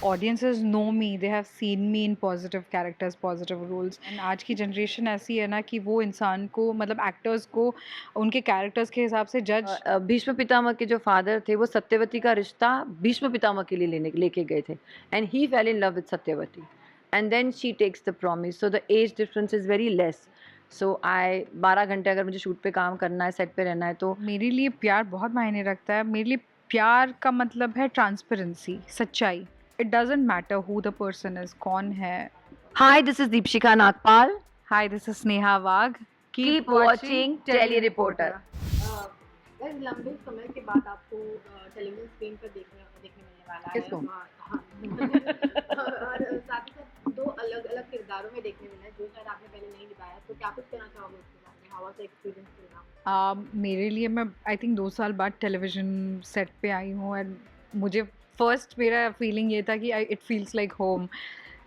audiences know me, they have seen me in positive characters, positive roles. And आज की generation ऐसी है ना कि वो इंसान को मतलब एक्टर्स को उनके कैरेक्टर्स के हिसाब से जज भीष्म पितामह के जो फादर थे वो सत्यवती का रिश्ता भीष्म पितामह के लिए लेके गए थे and he fell in love with Satyavati and then she takes the promise so the age difference is very less so I 12 घंटे अगर मुझे शूट पे काम करना है सेट पे रहना है तो मेरे लिए प्यार बहुत मायने रखता है। मेरे लिए प्यार का मतलब है ट्रांसपेरेंसी, सच्चाई। It doesn't matter who the person is, कौन है। Hi this is Deepshikha Nagpal hi, this is Sneha Wagh. Keep watching Telly Reporter. लंबे समय के बाद आपको टेलीविजन स्क्रीन पर देखने देखने मिलने वाला है। किसको? हाँ और साथ ही साथ दो अलग अलग किरदारों में देखने मिला है जो शायद आपने पहले नहीं निभाया, तो क्या कुछ कहना चाहोगे उसके बारे में? How was the experience till now? मेरे लिए मैं आई थिंक 2 साल बाद टेलीविज़न सेट पे आई हूँ एंड मुझे फर्स्ट मेरा फीलिंग ये था कि इट फील्स लाइक होम,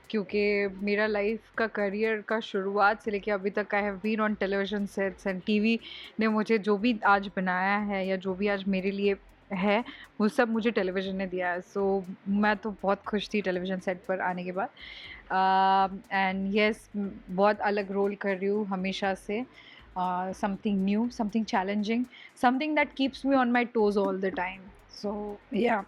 क्योंकि मेरा लाइफ का करियर का शुरुआत से लेके अभी तक I have been on television sets and TV ने मुझे जो भी आज बनाया है या जो भी आज मेरे लिए है वो सब मुझे टेलीविज़न ने दिया है। सो मैं तो बहुत खुश थी टेलीविज़न सेट पर आने के बाद। एंड यस, बहुत अलग रोल कर रही हूँ हमेशा से। Something new, something challenging, something that keeps me on my toes all the time. So yeah,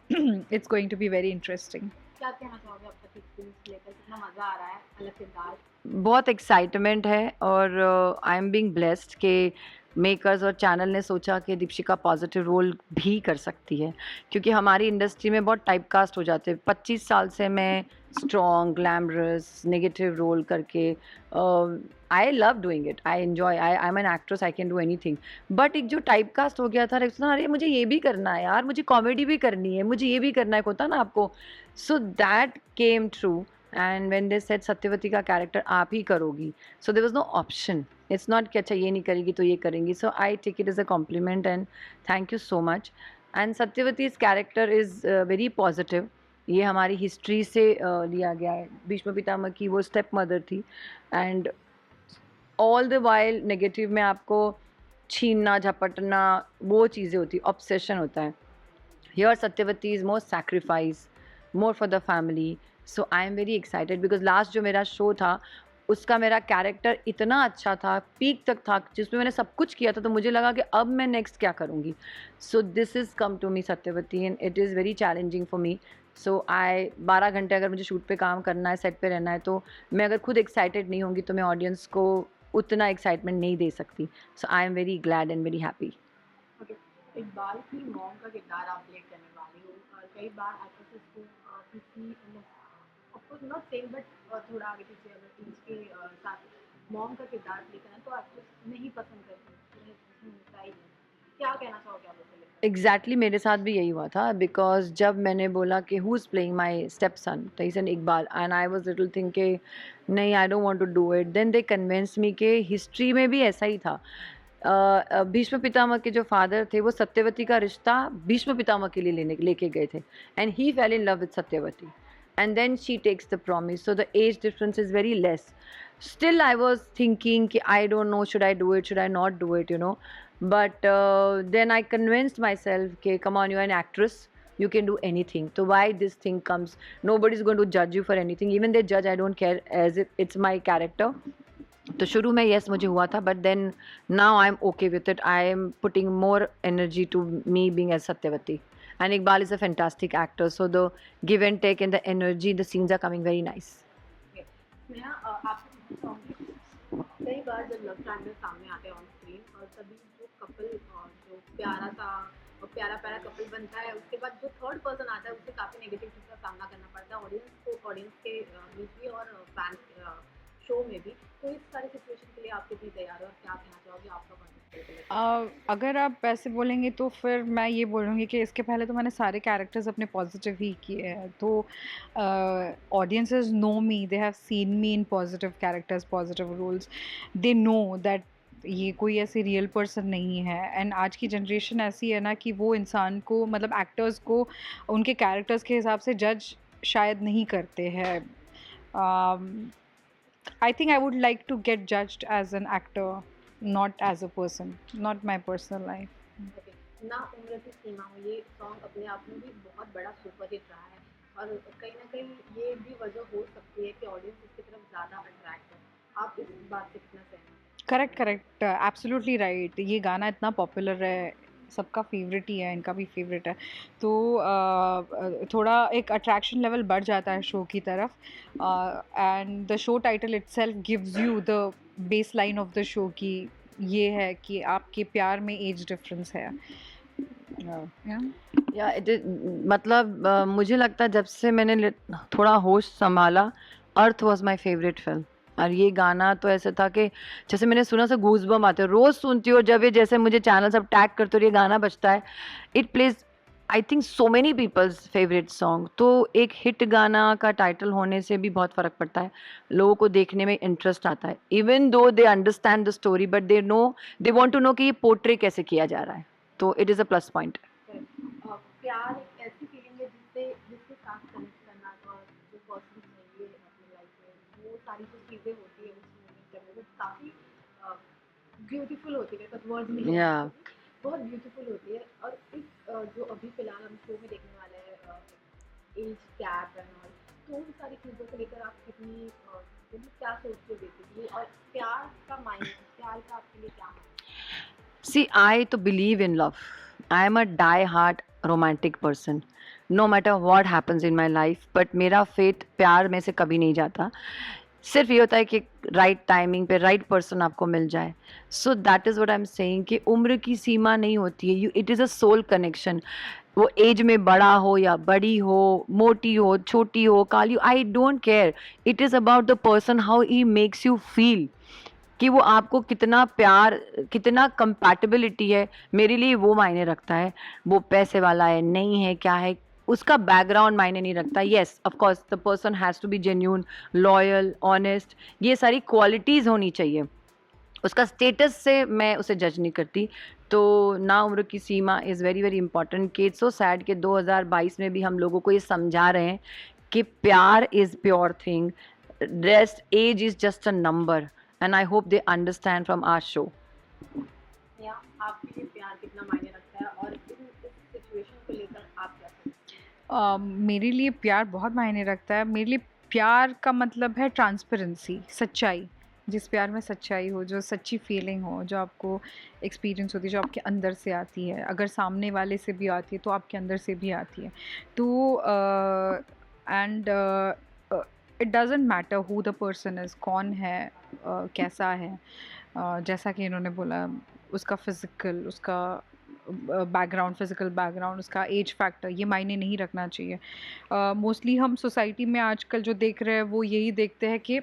it's going to be very interesting. क्या कहना चाहोगे अब तक एक्सपीरियंस लेकर? कितना मजा आ रहा है, अलग किरदार? बहुत एक्साइटमेंट है और आई एम बीइंग ब्लेस्ड कि मेकर्स और चैनल ने सोचा कि दीपशिका पॉजिटिव रोल भी कर सकती है, क्योंकि हमारी इंडस्ट्री में बहुत टाइपकास्ट हो जाते हैं। 25 साल से मैं स्ट्रॉन्ग ग्लैमरस नेगेटिव रोल करके I love doing it, I enjoy, I am an actress, I can do anything. But एक जो टाइपकास्ट हो गया था, अरे मुझे ये भी करना है यार, मुझे कॉमेडी भी करनी है, मुझे ये भी करना है, होता ना आपको। So that came true and when they said Satyavati का कैरेक्टर आप ही करोगी, so there was no option. It's not कि अच्छा ये नहीं करेगी तो ये करेंगी। So I take it as a compliment and thank you so much. And Satyavati's character is very positive. ये हमारी हिस्ट्री से लिया गया है। भीष्म पितामह की वो स्टेप मदर थी and all the while negative में आपको छीनना झपटना वो चीज़ें होती, ऑब्सेशन होता है। Here Satyavati is more sacrifice, more for the family. So I am very excited because last जो मेरा शो था उसका मेरा कैरेक्टर इतना अच्छा था, पीक तक था, जिसमें मैंने सब कुछ किया था, तो मुझे लगा कि अब मैं नेक्स्ट क्या करूँगी। So this is come to me Satyavati and it is very challenging for me. So I 12 घंटे अगर मुझे शूट पे काम करना है सेट पे रहना है तो मैं अगर खुद एक्साइटेड नहीं होंगी तो मैं ऑडियंस को उतना एक्साइटमेंट नहीं दे सकती। So I am very glad and very happy. Okay, Iqbal की मॉम का किरदार आप प्ले करने वाली हो। कई बार एक्ट्रेसेस को किसी ऑफकोर्स नॉट सेम बट थोड़ा आगे पीछे अगर इसके साथ मॉम का किरदार प्ले करना तो एक्ट्रेस नहीं पसंद करती, उन्हें पसंद होता ही नहीं। क्या कहना चाहोगे आप उसको लेकर? एग्जैक्टली मेरे साथ भी यही हुआ था बिकॉज जब मैंने बोला कि who is playing my stepson तईसन Iqbal and I was little think के नहीं I don't want to do it, then they convince me के हिस्ट्री में भी ऐसा ही था। भीष्म पितामह के जो फादर थे वो सत्यवती का रिश्ता भीष्म पितामह के लिए लेके गए थे and he fell in love with Satyavati and then she takes the promise so the age difference is very less. Still I was thinking कि I don't know should I do it should I not do it, you know. But then I convinced myself कि come on, you're an actress, you can do anything, so why this thing comes, nobody's going to judge you for anything, even they judge I don't care as if it's my character। तो शुरू में yes मुझे हुआ था, but then now I'm okay with it, I am putting more energy to me being as Satyavati and Iqbal is a fantastic actor, so the give and take and the energy, the scenes are coming very nice। Sneha, आपसे पूछना चाहूँगी, कई बार जब love triangle सामने आते हैं on screen और तभी जो कपल जो प्यारा सा और प्यारा प्यारा कपल बनता है, उसके बाद जो थर्ड पर्सन आता है उसे काफ़ी नेगेटिव चीज़ का सामना करना पड़ता है ऑडियंस के बीच भी और फैंस शो में भी। तो इस सारी सिचुएशन के लिए आप कितनी तैयार हो और क्या कहना चाहोगे आपका कॉन्टेक्ट? अगर आप ऐसे बोलेंगे तो फिर मैं ये बोलूँगी कि इसके पहले तो मैंने सारे कैरेक्टर्स अपने पॉजिटिव ही किए हैं। तो audiences know me, they have seen me in positive characters, positive roles. They know that ये कोई ऐसे रियल पर्सन नहीं है। एंड आज की जनरेशन ऐसी है ना कि वो इंसान को मतलब एक्टर्स को उनके कैरेक्टर्स के हिसाब से जज शायद नहीं करते हैं। I think I would like to get judged as an actor, not as a person, not my personal life. Okay, ना उम्र की सीमा हो, ये सॉन्ग अपने आप में भी बहुत बड़ा सुपर हिट रहा है। और कहीं ना कहीं ये भी वजह हो सकती है कि ऑडियंस इसकी तरफ ज़्यादा अट्रैक्ट है। आप इस बात से कितना सहमत हैं? Correct correct absolutely right. ये गाना इतना पॉपुलर है, सबका फेवरेट ही है, इनका भी फेवरेट है, तो थोड़ा एक अट्रैक्शन लेवल बढ़ जाता है शो की तरफ। And the show title itself gives you the base line of the show की ये है कि आपके प्यार में एज डिफरेंस है। या इट मतलब मुझे लगता है जब से मैंने थोड़ा होश संभाला, अर्थ वॉज माई फेवरेट फिल्म। और ये गाना तो ऐसे था कि जैसे मैंने सुना से गूज़बम्प आते हैं, रोज़ सुनती हूँ जब ये जैसे मुझे चैनल सब टैग करते और ये गाना बजता है, it plays I think so many people's favourite song. तो एक हिट गाना का टाइटल होने से भी बहुत फ़र्क पड़ता है, लोगों को देखने में इंटरेस्ट आता है, even though they understand the story but they want to know कि ये पोर्ट्रे कैसे किया जा रहा है, तो it is a plus point. प्यार एक ऐसी फीलिंग है जिसके साथ कनेक्ट करना और जो पर्सन चाहिए अपनी लाइफ में, वो सारी जो चीज़ें होती है उस मोमेंट में वो काफ़ी ब्यूटीफुल होती है, बस वर्ड्स नहीं है, Yeah. बहुत ब्यूटीफुल होती है। और इस जो अभी फिलहाल हम शो में देखने वाले हैं एज गैप एंड ऑल, तो उन सारी चीज़ों को लेकर आप कितनी क्या सोचते हो बेसिकली, और प्यार का मायने, प्यार का आपके लिए क्या है? See, I to believe in love. I am a die-hard romantic person. No matter what happens in my life, but मेरा faith प्यार में से कभी नहीं जाता। सिर्फ ये होता है कि राइट टाइमिंग पे राइट पर्सन आपको मिल जाए। So that is what I am saying कि उम्र की सीमा नहीं होती है, you it is a soul connection. वो एज में बड़ा हो या बड़ी हो, मोटी हो, छोटी हो, काली हो, I don't care. It is about the person, how he makes you feel, कि वो आपको कितना प्यार, कितना कंपैटिबिलिटी है, मेरे लिए वो मायने रखता है। वो पैसे वाला है, नहीं है, क्या है, उसका बैकग्राउंड मायने नहीं रखता। Yes, of course the person has to be genuine, loyal, honest, ये सारी क्वालिटीज़ होनी चाहिए। उसका स्टेटस से मैं उसे जज नहीं करती। तो ना उम्र की सीमा इज़ वेरी वेरी इंपॉर्टेंट। कि इट्स सो सैड कि 2022 में भी हम लोगों को ये समझा रहे हैं कि प्यार is pure thing, rest age is just a number, and I hope they understand from our show. या आपके लिए प्यार कितना मायने रखता है, और इस सिचुएशन को लेकर आप क्या सोचते हैं? मेरे लिए प्यार बहुत मायने रखता है। मेरे लिए प्यार का मतलब है ट्रांसपेरेंसी, सच्चाई। जिस प्यार में सच्चाई हो, जो सच्ची फीलिंग हो, जो आपको एक्सपीरियंस होती है, जो आपके अंदर से आती है, अगर सामने वाले से भी आती है तो आपके अंदर से भी आती है। तो and it doesn't matter who the person is, कौन है, कैसा है, जैसा कि इन्होंने बोला, उसका फिज़िकल, उसका बैकग्राउंड, फिज़िकल बैकग्राउंड, उसका एज फैक्टर, ये मायने नहीं रखना चाहिए। मोस्टली हम सोसाइटी में आजकल जो देख रहे हैं वो यही देखते हैं कि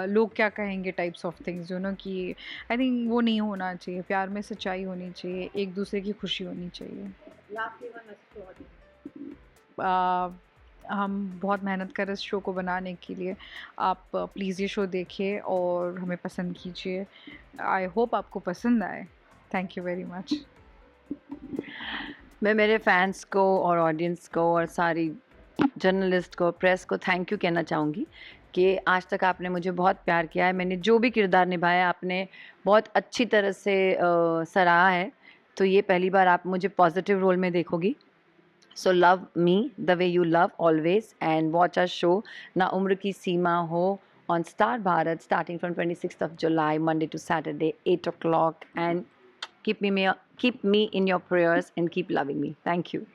लोग क्या कहेंगे types of things, you know, कि आई थिंक वो नहीं होना चाहिए। प्यार में सच्चाई होनी चाहिए, एक दूसरे की खुशी होनी चाहिए। Lastly one message to audience. हम बहुत मेहनत कर रहे इस शो को बनाने के लिए। आप प्लीज़ ये शो देखिए और हमें पसंद कीजिए। आई होप आपको पसंद आए। Thank you very much. मैं मेरे फैंस को और ऑडियंस को और सारी जर्नलिस्ट को, प्रेस को थैंक यू कहना चाहूँगी कि आज तक आपने मुझे बहुत प्यार किया है। मैंने जो भी किरदार निभाया आपने बहुत अच्छी तरह से सराहा है। तो ये पहली बार आप मुझे पॉजिटिव रोल में देखोगी। So love me the way you love always and watch our show ना उम्र की सीमा हो on Star Bharat starting from 26th of July, Monday to Saturday, 8 o'clock. And keep me in your prayers and keep loving me. Thank you.